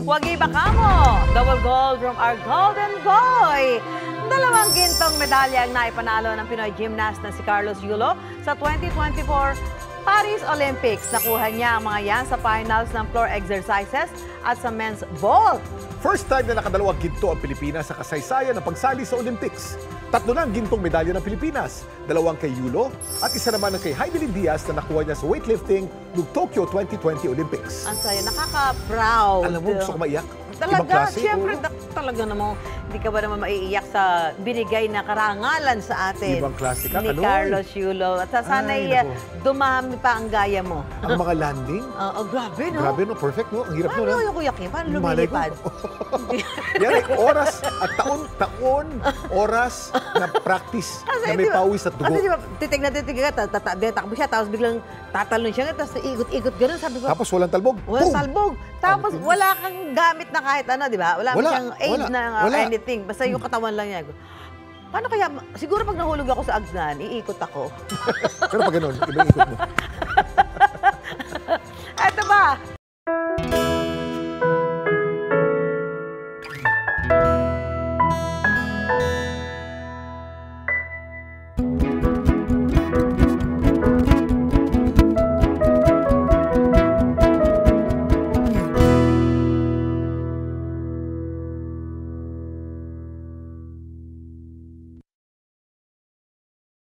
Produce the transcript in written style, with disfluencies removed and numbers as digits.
Wagi Bakamo, double gold from our golden boy. Dalawang gintong medalya ang naipanalo ng Pinoy gymnast na si Carlos Yulo sa 2024 Paris Olympics. Nakuha niya ang mga yan sa finals ng floor exercises at sa men's vault. First time na nakadalawang ginto ang Pilipinas sa kasaysayan ng pagsali sa Olympics. 3 na ang gintong medalya ng Pilipinas, 2 kay Yulo at isa naman ang kay Heidelin Diaz na nakuha niya sa weightlifting noong Tokyo 2020 Olympics. Ang saya, nakaka-proud. Alam mo, gusto ko maiyak. Talaga, siyempre, talaga naman, hindi ka ba naman maiiyak sa binigay na karangalan sa atin Ibang klase ka, ni Kanoy. Carlos Yulo. At sana'y dumami pa ang gaya mo. Ang mga landing? Grabe, no? Grabe, no? Perfect, no? Ang hirap, no? Paano yung kuyakin? Paano lumilipad? Yan ay oras at taon, oras na practice na may pawis at dugo. Kasi diba, titignan ka, takbo siya, tapos biglang tatalon siya, tapos ikot-ikot gano'n. Sabi ko, Tapos walang talbog. walang Boom! talbog. Tapos wala kang gamit na kahit ano, di ba? Wala siyang aid na anything. Basta yung katawan lang niya. Paano kaya, siguro pag nahulog ako sa agnan, iikot ako. Pero pag ganun, ibang ikot mo. Eto ba,